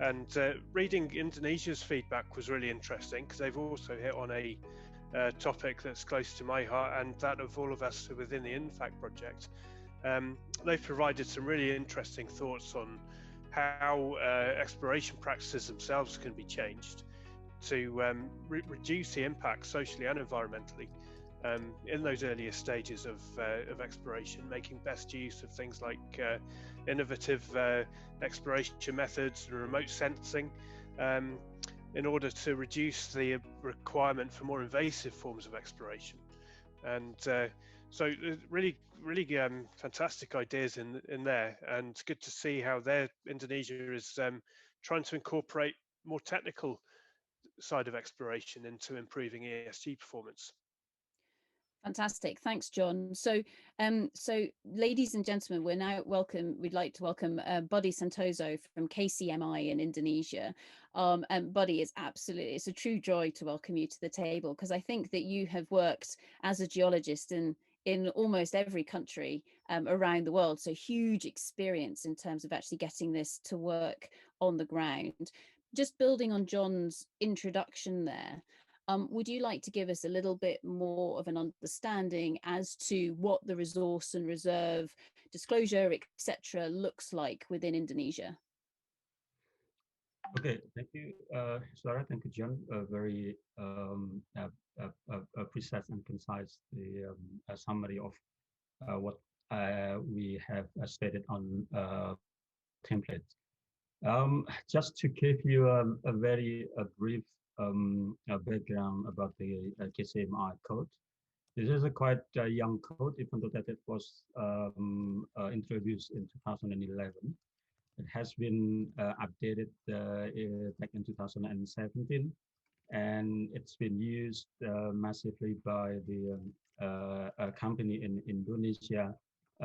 And reading Indonesia's feedback was really interesting because they've also hit on a topic that's close to my heart and that of all of us within the INFAC project. They've provided some really interesting thoughts on how exploration practices themselves can be changed to reduce the impact socially and environmentally in those earlier stages of exploration, making best use of things like innovative exploration methods and remote sensing in order to reduce the requirement for more invasive forms of exploration. And so really fantastic ideas in there, and good to see how Indonesia is trying to incorporate more technical side of exploration into improving ESG performance. Fantastic, thanks, John. So, ladies and gentlemen, we'd like to welcome Budi Santoso from KCMI in Indonesia. And Budi, it's a true joy to welcome you to the table, because I think that you have worked as a geologist in almost every country around the world. So huge experience in terms of actually getting this to work on the ground. Just building on John's introduction there, would you like to give us a little bit more of an understanding as to what the resource and reserve disclosure, etc., looks like within Indonesia? Okay, thank you, Sarah. Thank you, John. Very precise and concise a summary of what we have stated on template. Just to give you a very brief background about the KCMI code. This is a quite young code, even though that it was introduced in 2011. It has been updated back in 2017, and it's been used massively by the company in Indonesia,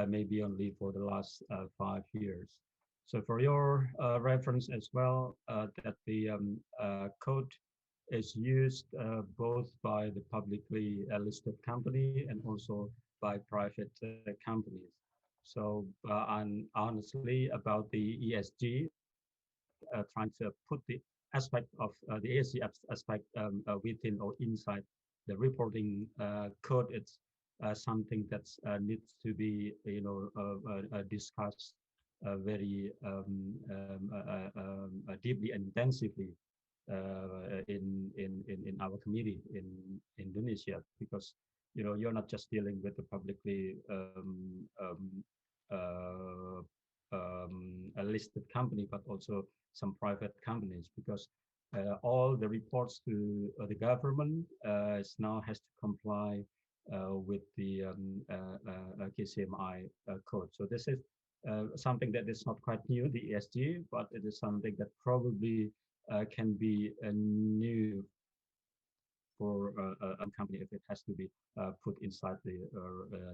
maybe only for the last 5 years. So for your reference as well, that the code is used both by the publicly listed company and also by private companies. So and honestly, about the ESG, trying to put the aspect of the ESG aspect within or inside the reporting code, it's something that needs to be discussed very deeply and intensively in our committee in Indonesia, because you're not just dealing with the publicly a listed company, but also some private companies, because all the reports to the government now has to comply with the KCMI code. So this is something that is not quite new, the ESG, but it is something that probably can be new for a company if it has to be put inside the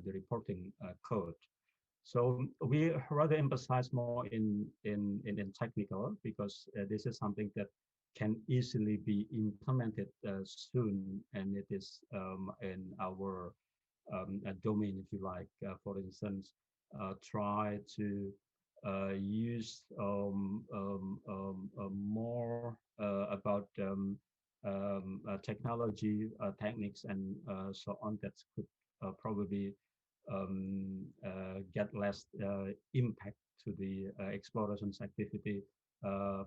reporting code. So we rather emphasize more in technical, because this is something that can easily be implemented soon, and it is in our domain, if you like. For instance, try to use more about technology, techniques, and so on, that could probably get less impact to the exploration's activity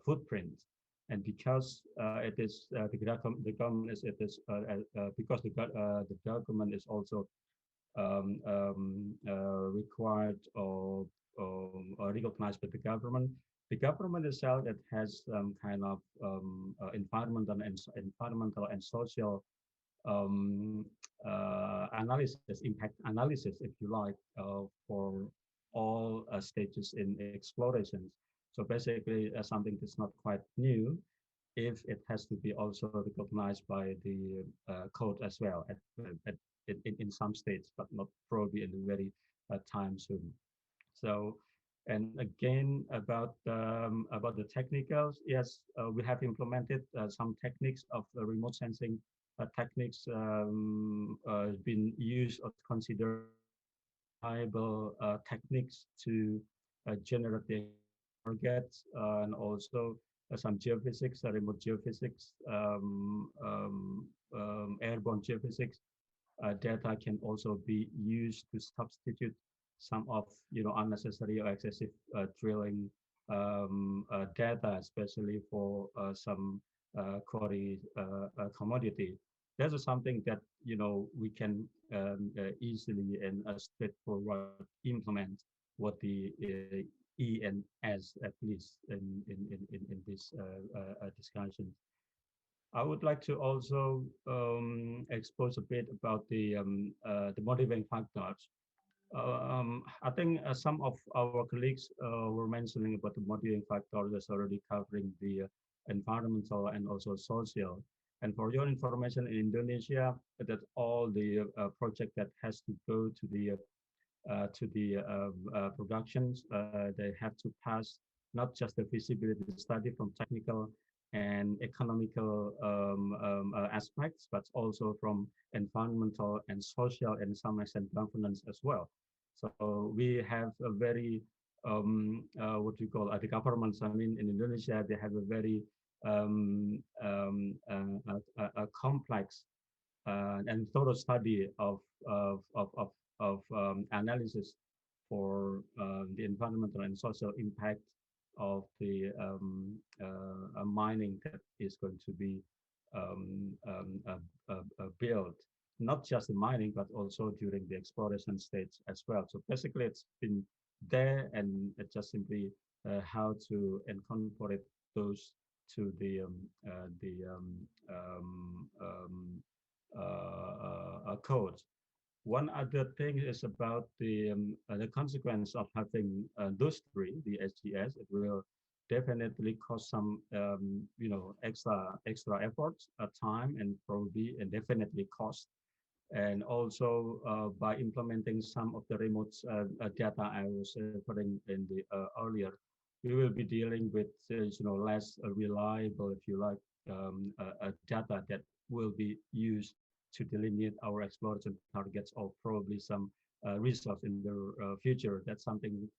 footprint. And because it is the government is because the government is also required or recognized by the government. The government itself that has kind of environmental and social analysis, impact analysis, if you like, for all stages in explorations. So basically, something that's not quite new, if it has to be also recognized by the code as well in some states, but not probably in the very time soon. So, and again about the technicals, yes, we have implemented some techniques of remote sensing techniques been used or considered viable techniques to generate the targets, and also some geophysics, remote geophysics, airborne geophysics data can also be used to substitute some of unnecessary or excessive drilling data, especially for some quarry commodity. That is something that we can easily and straightforward implement what the E and S at least in this discussion. I would like to also expose a bit about the motivating factors. I think some of our colleagues were mentioning about the motivating factors that's already covering the environmental and also social. And for your information, in Indonesia, that all the project that has to go to the productions, they have to pass not just the feasibility study from technical and economical aspects, but also from environmental and social and some extent governance as well. So we have a very what you call the governments. I mean, in Indonesia, they have a very complex and thorough study of analysis for the environmental and social impact of the mining that is going to be built, not just the mining, but also during the exploration stage as well. So basically, it's been there, and it's just simply how to incorporate those to the code. One other thing is about the consequence of having those three, the SGS. It will definitely cost some extra efforts, time, and probably and definitely cost. And also by implementing some of the remote data I was referring in the earlier, we will be dealing with less reliable, if you like, data that will be used to delineate our exploration targets or probably some resource in the future. That's something,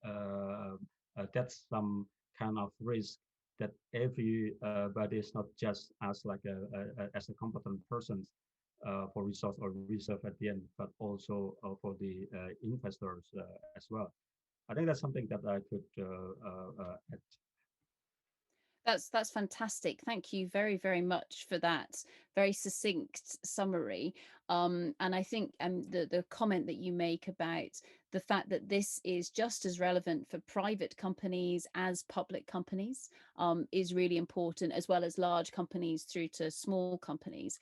that's some kind of risk that everybody is not just as like as a competent person for resource or reserve at the end, but also for the investors as well. I think that's something that I could add. That's fantastic. Thank you very, very much for that very succinct summary. And I think the comment that you make about the fact that this is just as relevant for private companies as public companies is really important, as well as large companies through to small companies.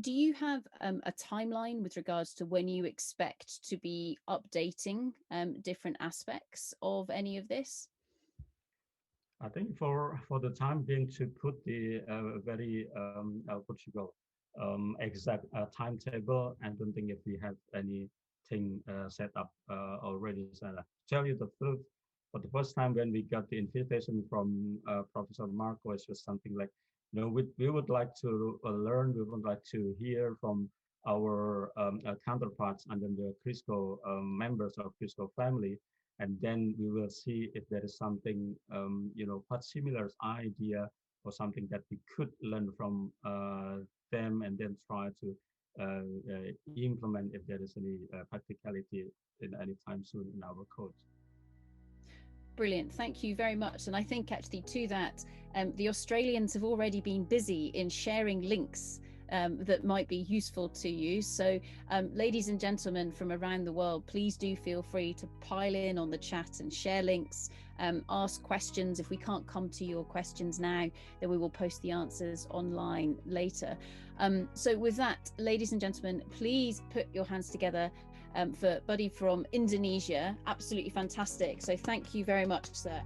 Do you have a timeline with regards to when you expect to be updating different aspects of any of this? I think for the time being, to put the very exact timetable, I don't think if we have anything set up already. So to tell you the truth, for the first time when we got the invitation from Professor Marco, it was something like, we would like to learn, we would like to hear from our counterparts under the CRISCO members of CRISCO family. And then we will see if there is something, what similar idea or something that we could learn from them, and then try to implement if there is any practicality in any time soon in our code. Brilliant. Thank you very much. And I think actually to that, the Australians have already been busy in sharing links that might be useful to you. So ladies and gentlemen from around the world, please do feel free to pile in on the chat and share links, ask questions. If we can't come to your questions now, then we will post the answers online later. So with that, ladies and gentlemen, please put your hands together for Budi from Indonesia. Absolutely fantastic. So thank you very much, sir.